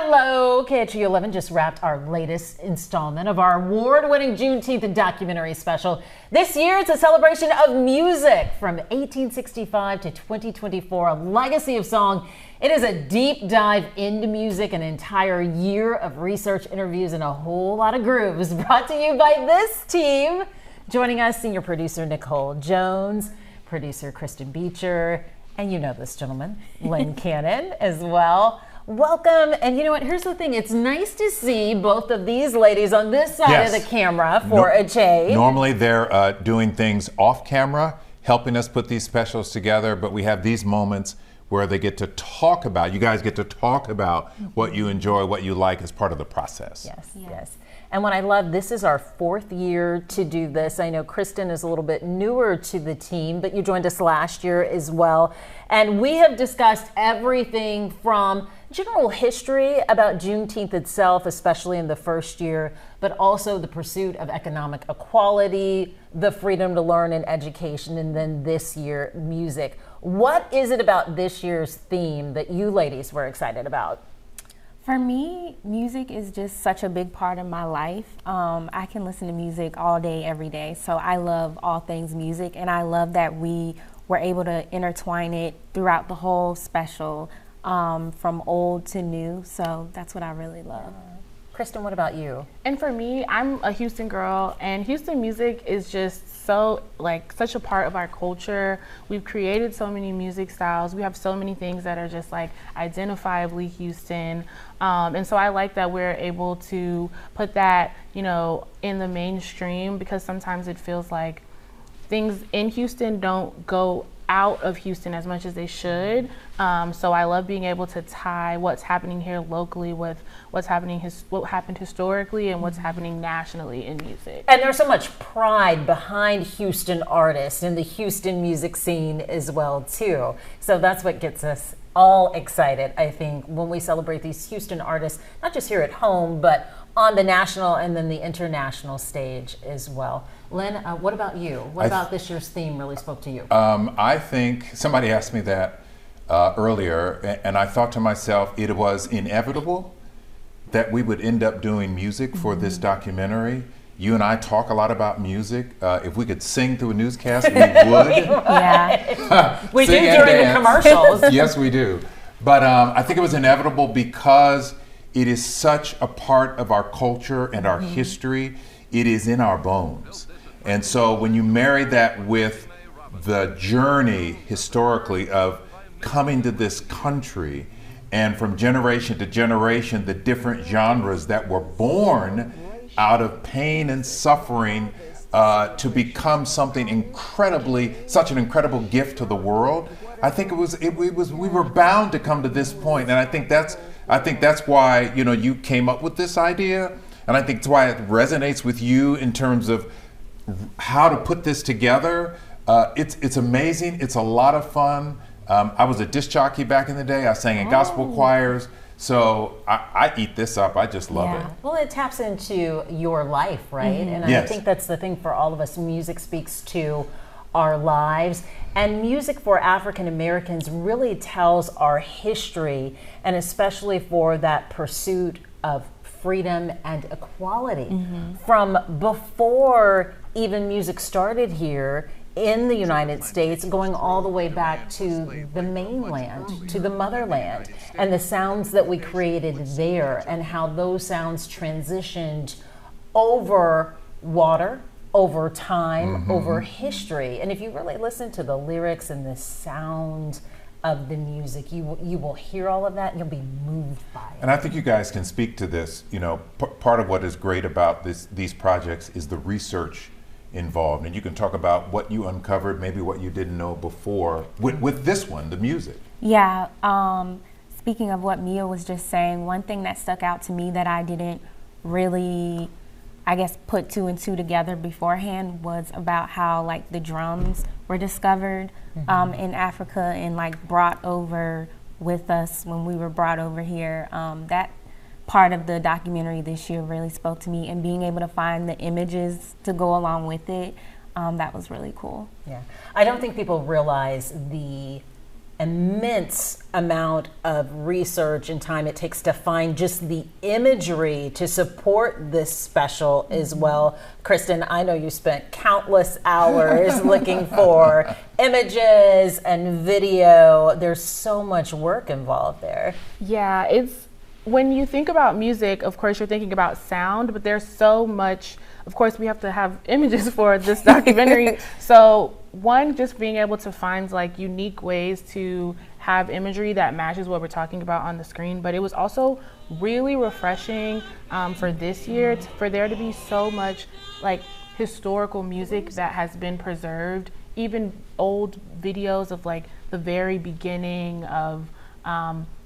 Hello, KHOU 11 just wrapped our latest installment of our award-winning Juneteenth documentary special. This year, it's a celebration of music from 1865 to 2024, a legacy of song. It is a deep dive into music, an entire year of research, interviews, and a whole lot of grooves brought to you by this team. Joining us, senior producer Nicole Jones, producer Kristyn Beecher, and you know this gentleman, Len Cannon, as well. Welcome. And you know what? Here's the thing. It's nice to see both of these ladies on this side of the camera for a change. Normally they're doing things off camera, helping us put these specials together, but we have these moments where they get to talk about, you guys get to talk about what you enjoy, what you like as part of the process. Yes, yes. And what I love, this is our fourth year to do this. I know Kristyn is a little bit newer to the team, but you joined us last year as well. And we have discussed everything from general history about Juneteenth itself, especially in the first year, but also the pursuit of economic equality, the freedom to learn and education, and then this year, music. What is it about this year's theme that you ladies were excited about? For me, music is just such a big part of my life. I can listen to music all day, every day. So I love all things music, and I love that we were able to intertwine it throughout the whole special, from old to new. So that's what I really love. Kristyn, what about you? And for me, I'm a Houston girl, and Houston music is just so, such a part of our culture. We've created so many music styles. We have so many things that are just identifiably Houston. And so I like that we're able to put that, in the mainstream, because sometimes it feels like things in Houston don't go out of Houston as much as they should. So I love being able to tie what's happening here locally with what's happening, what happened historically and what's happening nationally in music. And there's so much pride behind Houston artists and the Houston music scene as well too. So that's what gets us all excited, I think, when we celebrate these Houston artists, not just here at home, but on the national and then the international stage as well. Len, what about you? What about this year's theme really spoke to you? I think somebody asked me that earlier, and I thought to myself, it was inevitable that we would end up doing music for this documentary. You and I talk a lot about music. If we could sing through a newscast, we would. Yeah. We do during the commercials. Yes, we do. But I think it was inevitable because it is such a part of our culture and our history. It is in our bones. And so when you marry that with the journey historically of coming to this country, and from generation to generation, the different genres that were born out of pain and suffering to become something such an incredible gift to the world, I think we were bound to come to this point. And I think that's why, you came up with this idea. And I think it's why it resonates with you in terms of how to put this together. It's amazing. It's a lot of fun. I was a disc jockey back in the day. I sang in gospel choirs. So I eat this up. I just love it. Well, it taps into your life, right? And I think that's the thing for all of us. Music speaks to our lives. And music for African Americans really tells our history, and especially for that pursuit of freedom and equality. From before even music started here in the United States, going all the way back to the mainland, to the motherland, and the sounds that we created there, and how those sounds transitioned over water, over time, over history. And if you really listen to the lyrics and the sound of the music, you will hear all of that and you'll be moved by it. And I think you guys can speak to this. Part of what is great about these projects is the research involved, and you can talk about what you uncovered, maybe what you didn't know before with this one, the music. Yeah, speaking of what Mia was just saying, one thing that stuck out to me that I didn't really, put two and two together beforehand was about how the drums were discovered in Africa and brought over with us when we were brought over here. That part of the documentary this year really spoke to me, and being able to find the images to go along with it, that was really cool. Yeah, I don't think people realize the immense amount of research and time it takes to find just the imagery to support this special as well. Kristyn, I know you spent countless hours looking for images and video. There's so much work involved there. Yeah, it's when you think about music, of course you're thinking about sound, but there's so much. Of course, we have to have images for this documentary. So one, just being able to find like unique ways to have imagery that matches what we're talking about on the screen. But it was also really refreshing for this year for there to be so much like historical music that has been preserved, even old videos of like the very beginning of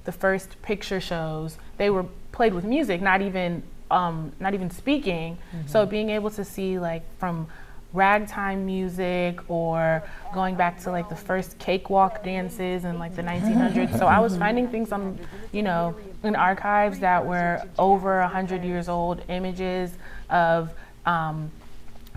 the first picture shows. They were played with music, not even speaking. So being able to see like from ragtime music or going back to like the first cakewalk dances in like the 1900s. So I was finding things on, in archives that were over 100 years old, images of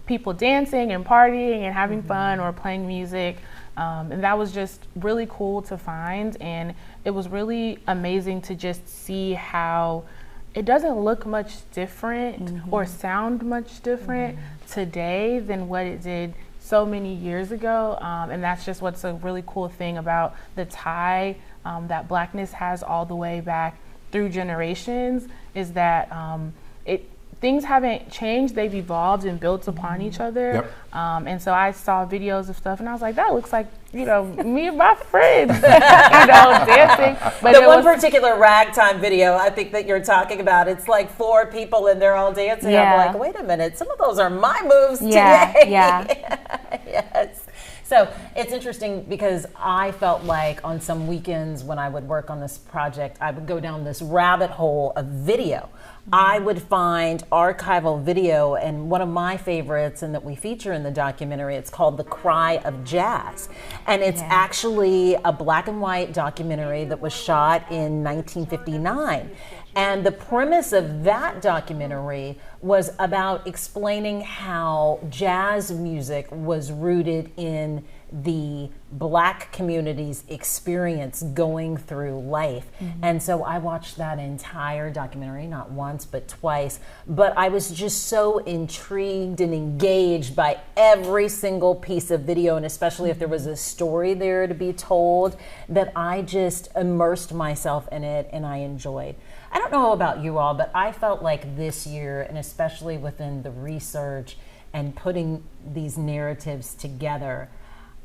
people dancing and partying and having fun or playing music. And that was just really cool to find. And it was really amazing to just see how it doesn't look much different or sound much different today than what it did so many years ago. And that's just what's a really cool thing about the tie that Blackness has all the way back through generations, is that things haven't changed, they've evolved and built upon each other. Yep. And so I saw videos of stuff and I was like, that looks like, me and my friends, dancing. But the one particular ragtime video I think that you're talking about, it's like 4 people and they're all dancing. Yeah. I'm like, wait a minute, some of those are my moves today. Yeah. Yes. So it's interesting because I felt like on some weekends when I would work on this project, I would go down this rabbit hole of video. I would find archival video, and one of my favorites and that we feature in the documentary, it's called The Cry of Jazz. And it's actually a black and white documentary that was shot in 1959. And the premise of that documentary was about explaining how jazz music was rooted in the black community's experience going through life. And so I watched that entire documentary, not once, but twice. But I was just so intrigued and engaged by every single piece of video, and especially if there was a story there to be told, that I just immersed myself in it and I enjoyed. I don't know about you all, but I felt like this year, and especially within the research and putting these narratives together,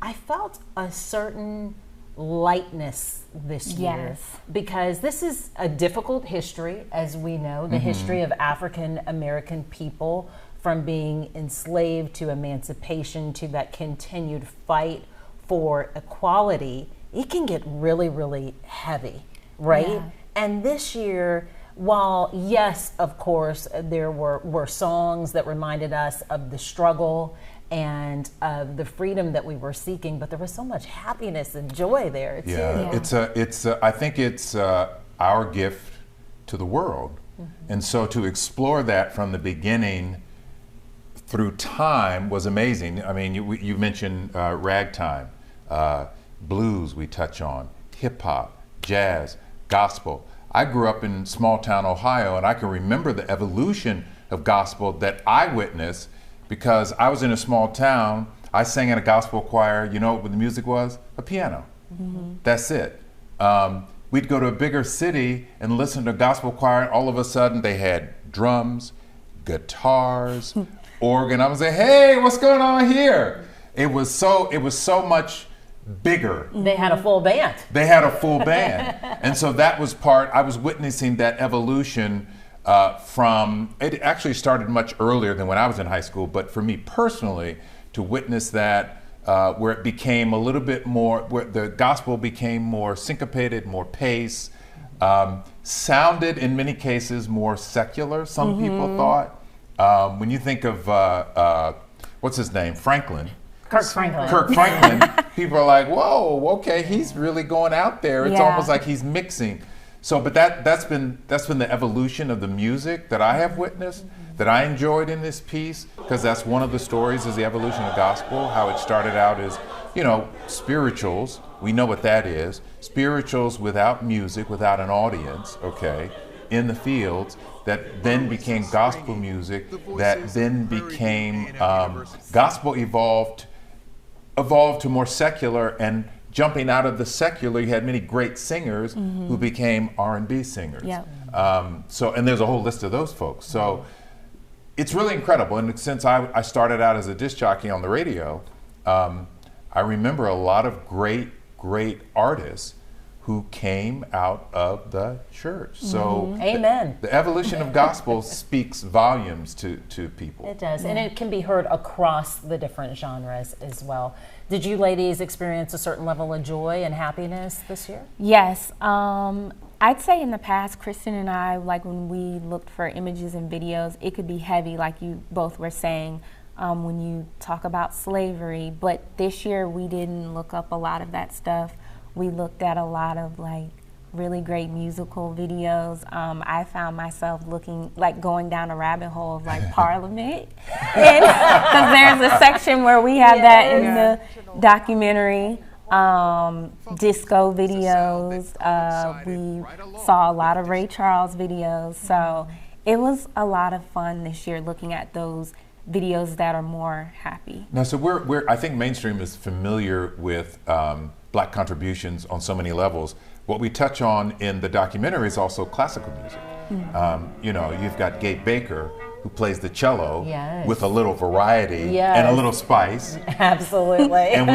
I felt a certain lightness this year. Because this is a difficult history, as we know, the history of African American people, from being enslaved to emancipation to that continued fight for equality. It can get really, really heavy, right? Yeah. And this year, while yes, of course, there were songs that reminded us of the struggle and the freedom that we were seeking, but there was so much happiness and joy there too. Yeah. I think it's our gift to the world, and so to explore that from the beginning through time was amazing. I mean, you mentioned ragtime, blues we touch on, hip hop, jazz, gospel. I grew up in small town Ohio, and I can remember the evolution of gospel that I witnessed. Because I was in a small town, I sang in a gospel choir. You know what the music was? A piano. That's it. We'd go to a bigger city and listen to a gospel choir, and all of a sudden they had drums, guitars, organ. I was like, hey, what's going on here? It was so much bigger. They had a full band. They had a full band. And so that was I was witnessing that evolution. It actually started much earlier than when I was in high school, but for me personally, to witness that where it became a little bit more, where the gospel became more syncopated, more pace, sounded in many cases more secular, some people thought. When you think of, what's his name, Kirk Franklin, people are like, whoa, okay, he's really going out there. It's almost like he's mixing. So, but that's been the evolution of the music that I have witnessed, that I enjoyed in this piece, because that's one of the stories is the evolution of gospel, how it started out as you know, spirituals, we know what that is. Spirituals without music, without an audience, okay, in the fields, that then became gospel music, that then became, gospel evolved to more secular, and jumping out of the secular, you had many great singers who became R&B singers. Yep. And there's a whole list of those folks. So it's really incredible. And since I started out as a disc jockey on the radio, I remember a lot of great artists who came out of the church. So Amen. The evolution of gospel speaks volumes to people. It does, and it can be heard across the different genres as well. Did you ladies experience a certain level of joy and happiness this year? Yes. I'd say in the past, Kristyn and I, like when we looked for images and videos, it could be heavy, like you both were saying, when you talk about slavery. But this year, we didn't look up a lot of that stuff. We looked at a lot of like really great musical videos. I found myself going down a rabbit hole of like Parliament, because there's a section where we have that in the documentary. Disco videos. We saw a lot of Ray Charles videos. So it was a lot of fun this year looking at those videos that are more happy. Now, so I think mainstream is familiar with Black contributions on so many levels. What we touch on in the documentary is also classical music. You know, you've got Gabe Baker, who plays the cello with a little variety and a little spice. Absolutely. And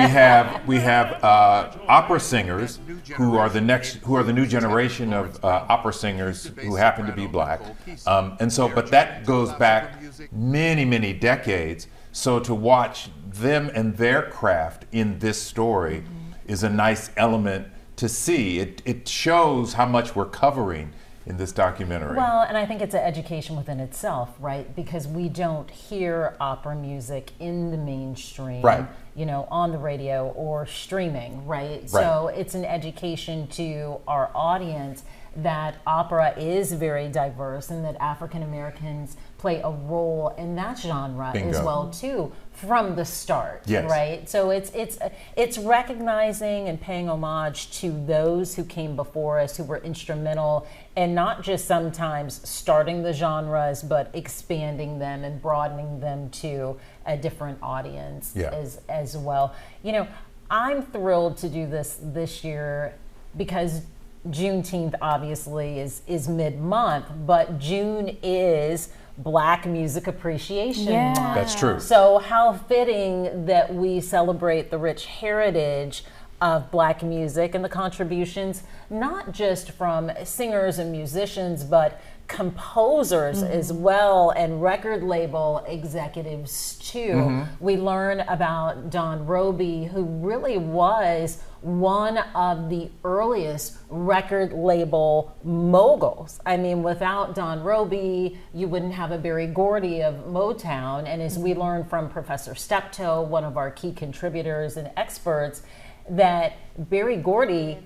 we have opera singers who are the new generation of opera singers who happen to be Black. But that goes back many decades. So to watch them and their craft in this story is a nice element to see. It shows how much we're covering in this documentary. Well, and I think it's an education within itself, right? Because we don't hear opera music in the mainstream, right, you know, on the radio or streaming, right? So it's an education to our audience that opera is very diverse and that African Americans play a role in that genre as well too from the start, right? So it's recognizing and paying homage to those who came before us, who were instrumental, and not just sometimes starting the genres, but expanding them and broadening them to a different audience as well. You know, I'm thrilled to do this year because Juneteenth obviously is mid-month, but June is Black Music Appreciation Month. That's true. So how fitting that we celebrate the rich heritage of Black music and the contributions, not just from singers and musicians, but composers as well, and record label executives too. We learn about Don Roby, who really was one of the earliest record label moguls. I mean, without Don Roby, you wouldn't have a Berry Gordy of Motown. And as we learned from Professor Steptoe, one of our key contributors and experts, that Berry Gordy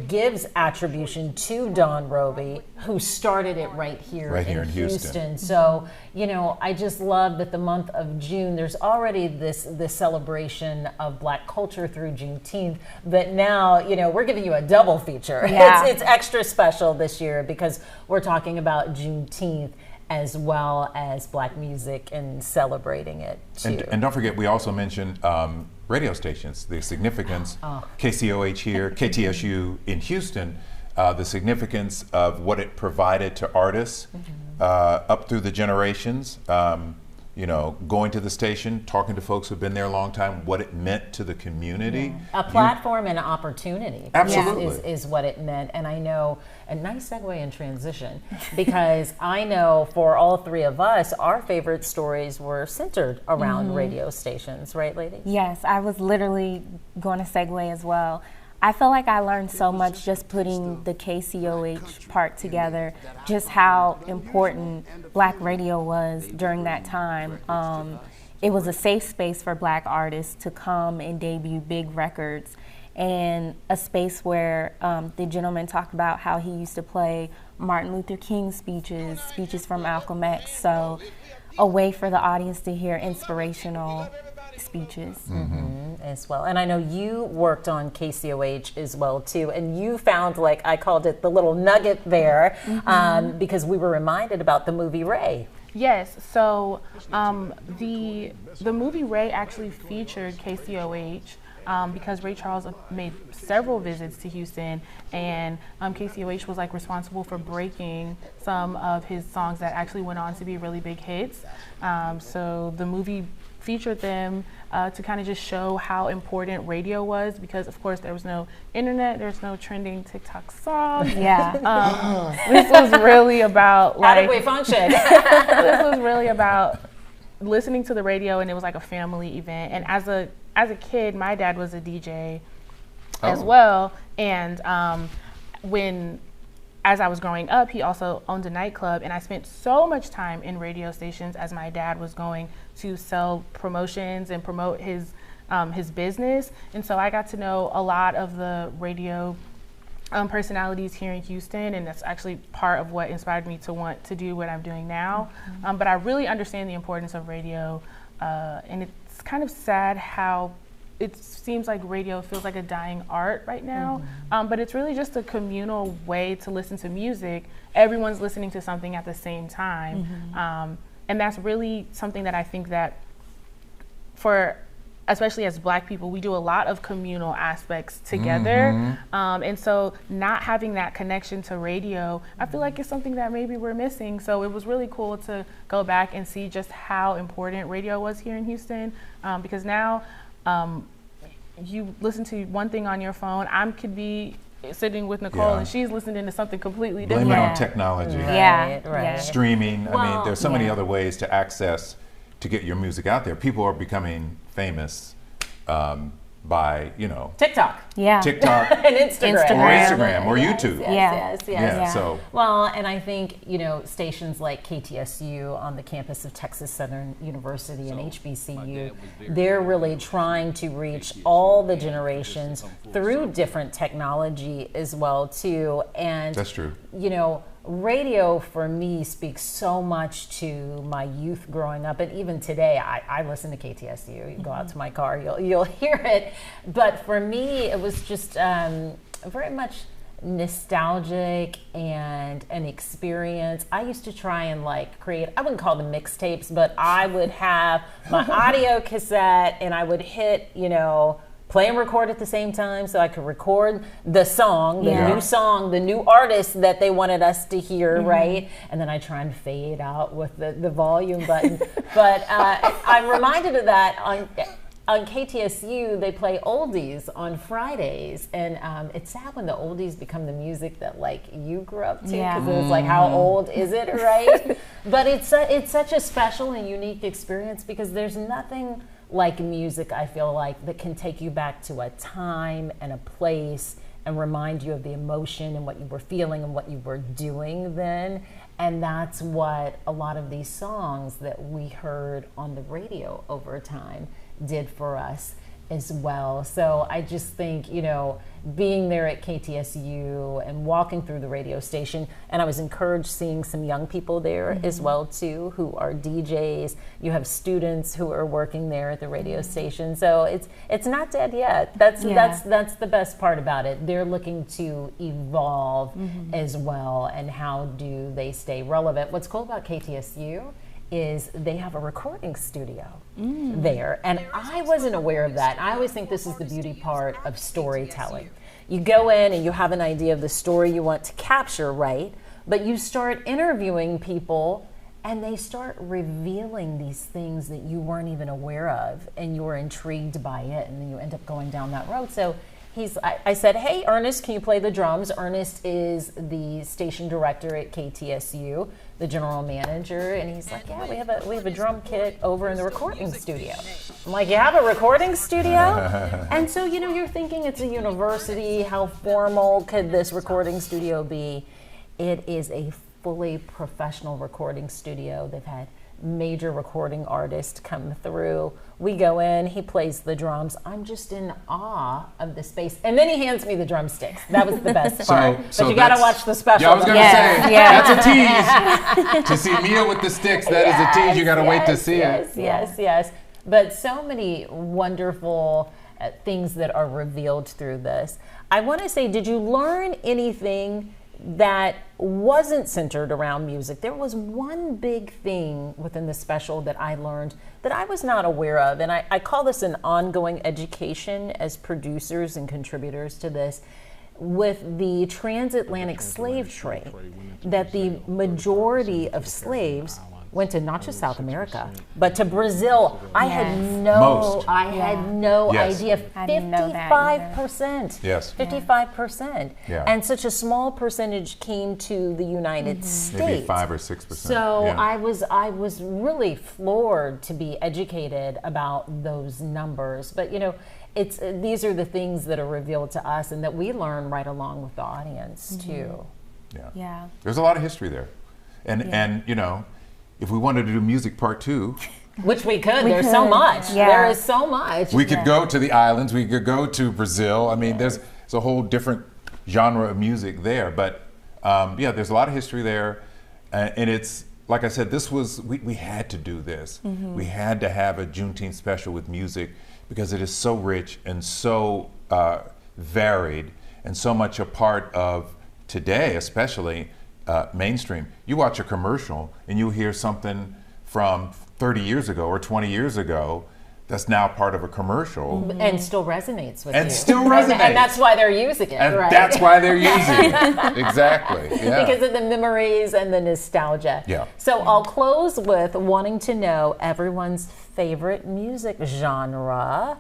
gives attribution to Don Roby, who started it right here in Houston. So, you know, I just love that the month of June, there's already this celebration of Black culture through Juneteenth, but now, you know, we're giving you a double feature. It's extra special this year because we're talking about Juneteenth as well as Black music and celebrating it too. And don't forget, we also mentioned radio stations, the significance, KCOH here, KTSU in Houston, the significance of what it provided to artists up through the generations. You know, going to the station, talking to folks who've been there a long time, what it meant to the community. A platform and an opportunity. Absolutely. Is what it meant. And I know, a nice segue and transition, because I know for all three of us, our favorite stories were centered around radio stations, right, ladies? Yes, I was literally going to segue as well. I feel like I learned so much just putting the KCOH part together, just how important Black radio was during that time. It was a safe space for Black artists to come and debut big records, and a space where the gentleman talked about how he used to play Martin Luther King speeches from Malcolm X. So a way for the audience to hear inspirational speeches. As well. And I know you worked on KCOH as well too, and you found, like I called it, the little nugget there, because we were reminded about the movie Ray. Yes, so the movie Ray actually featured KCOH because Ray Charles made several visits to Houston, and KCOH was like responsible for breaking some of his songs that actually went on to be really big hits. So the movie featured them to kind of just show how important radio was, because of course there was no internet, there's no trending TikTok song. This was really about like, how did we function? This was really about listening to the radio, and it was like a family event. And as a kid, my dad was a DJ as well, and as I was growing up, he also owned a nightclub, and I spent so much time in radio stations as my dad was going to sell promotions and promote his business. And so I got to know a lot of the radio personalities here in Houston, and that's actually part of what inspired me to want to do what I'm doing now. But I really understand the importance of radio, and it's kind of sad how it seems like radio feels like a dying art right now, but it's really just a communal way to listen to music. Everyone's listening to something at the same time, and that's really something that I think that especially as Black people, we do a lot of communal aspects together, and so not having that connection to radio, I feel like it's something that maybe we're missing. So it was really cool to go back and see just how important radio was here in Houston, because now you listen to one thing on your phone. I could be sitting with Nicole and she's listening to something completely different. Blame it on technology. Right. Streaming. I mean, there's so many other ways to get your music out there. People are becoming famous by, TikTok. TikTok and Instagram. Or YouTube. Yes. So, well, and I think, stations like KTSU on the campus of Texas Southern University and HBCU, they're really trying to reach all the generations through different technology as well too. And that's true. Radio for me speaks so much to my youth growing up, and even today I listen to KTSU. You go out to my car, you'll hear it. But for me, it was just very much nostalgic and an experience. I used to try and create, I wouldn't call them mixtapes, but I would have my audio cassette and I would hit, play and record at the same time, so I could record the song, new song, the new artist that they wanted us to hear, right? And then I try and fade out with the volume button. But I'm reminded of that on KTSU, they play oldies on Fridays, and it's sad when the oldies become the music that you grew up to, because it's like, how old is it, right? But it's such a special and unique experience, because there's nothing like music, I feel like, that can take you back to a time and a place and remind you of the emotion and what you were feeling and what you were doing then. And that's what a lot of these songs that we heard on the radio over time did for us as well. So I just think, being there at KTSU and walking through the radio station, and I was encouraged seeing some young people there as well too, who are DJs. You have students who are working there at the radio station. So it's not dead yet. That's the best part about it. They're looking to evolve as well, and how do they stay relevant. What's cool about KTSU is they have a recording studio there, and I wasn't aware of that. I always think this is the beauty part of storytelling. You go in and you have an idea of the story you want to capture, right? But you start interviewing people, and they start revealing these things that you weren't even aware of, and you were intrigued by it, and then you end up going down that road. So I said, hey, Ernest, can you play the drums? Ernest is the station director at KTSU, the general manager, and he's like, yeah, we have a drum kit over in the recording studio. I'm like, you have a recording studio? And so, you're thinking it's a university. How formal could this recording studio be? It is a fully professional recording studio. They've had major recording artists come through. We go in, he plays the drums. I'm just in awe of the space. And then he hands me the drumsticks. That was the best part. So but you got to watch the special. Yeah, I was going to say, that's a tease. To see Mia with the sticks, that is a tease. You got to wait to see it. Yes. but so many wonderful things that are revealed through this. I want to say, did you learn anything that wasn't centered around music? There was one big thing within the special that I learned that I was not aware of, and I call this an ongoing education as producers and contributors to this, with the transatlantic slave trade, that the majority of slaves went to not just South America, but to Brazil. I had no idea. 55%. Yes. 55%. Yeah. And such a small percentage came to the United States. Maybe 5 or 6%. So I was really floored to be educated about those numbers. But these are the things that are revealed to us and that we learn right along with the audience too. Yeah. There's a lot of history there. And if we wanted to do music part 2, which we could, there's so much. Yeah. There is so much. We could go to the islands, we could go to Brazil. I mean, there's a whole different genre of music there. But there's a lot of history there. And it's, like I said, we had to do this. We had to have a Juneteenth special with music because it is so rich and so varied and so much a part of today, especially mainstream. You watch a commercial and you hear something from 30 years ago or 20 years ago that's now part of a commercial. And still resonates with you. And still resonates. And that's why they're using it, and right? that's why they're using it. Exactly. Yeah. Because of the memories and the nostalgia. Yeah. So I'll close with wanting to know everyone's favorite music genre.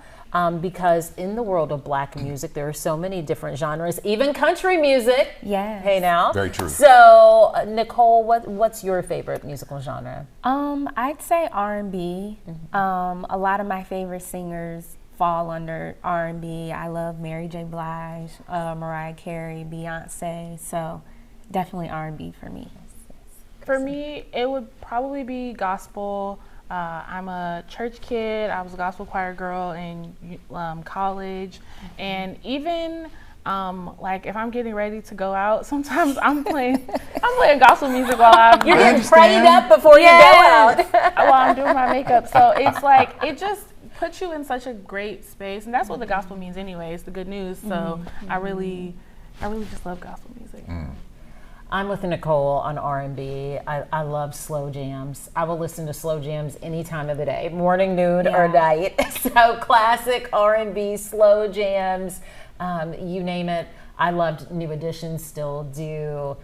Because in the world of Black music, there are so many different genres, even country music. Yes. Hey now. Very true. So Nicole, what's your favorite musical genre? I'd say R&B. A lot of my favorite singers fall under R&B. I love Mary J. Blige, Mariah Carey, Beyonce. So definitely R&B for me. For me, it would probably be gospel. I'm a church kid. I was a gospel choir girl in college, and even if I'm getting ready to go out, sometimes I'm playing gospel music while You're getting prayed up before you go out. While I'm doing my makeup. So it's like it just puts you in such a great space, and that's what the gospel means anyway. It's the good news. So I really just love gospel music. I'm with Nicole on R&B. I love slow jams. I will listen to slow jams any time of the day, morning, noon, or night. So classic R&B, slow jams, you name it. I loved New Edition, still do.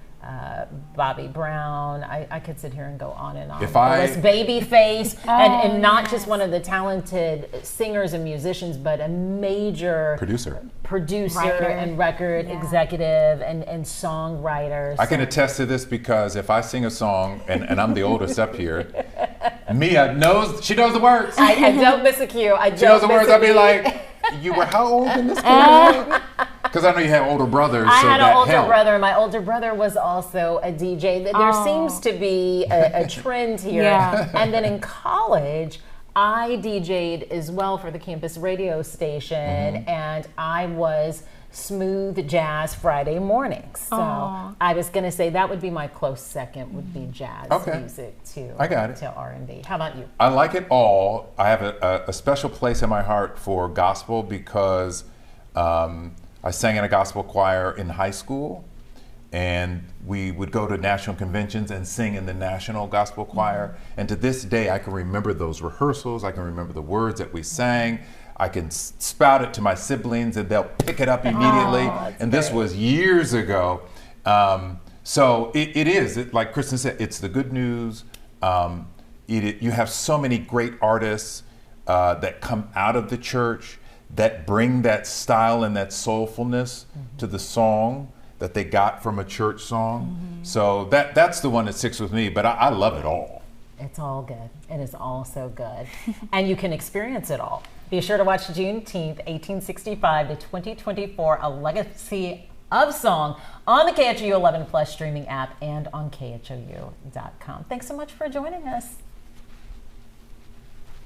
Bobby Brown. I could sit here and go on and on. Babyface, and not just one of the talented singers and musicians, but a major producer and record executive and songwriter. I can attest to this because if I sing a song, and I'm the oldest up here, Mia knows the words. I don't miss a cue. She knows the words. I'll be like, you were how old in this game? Because I know you have older brothers. I had an older brother, and my older brother was also a DJ. There seems to be a trend here. Yeah. And then in college, I DJ'd as well for the campus radio station, and I was smooth jazz Friday mornings. So I was going to say that would be my close second, would be jazz music too. I got it. To R&B. How about you? I like it all. I have a special place in my heart for gospel because I sang in a gospel choir in high school, and we would go to national conventions and sing in the national gospel choir. And to this day, I can remember those rehearsals. I can remember the words that we sang. I can spout it to my siblings, and they'll pick it up immediately. And this was years ago. So it is, like Kristyn said, it's the good news. You have so many great artists that come out of the church that bring that style and that soulfulness to the song that they got from a church song. So that's the one that sticks with me, but I love it all. It's all good. It is all so good. And you can experience it all. Be sure to watch Juneteenth, 1865 to 2024, A Legacy of Song on the KHOU 11 Plus streaming app and on KHOU.com. Thanks so much for joining us.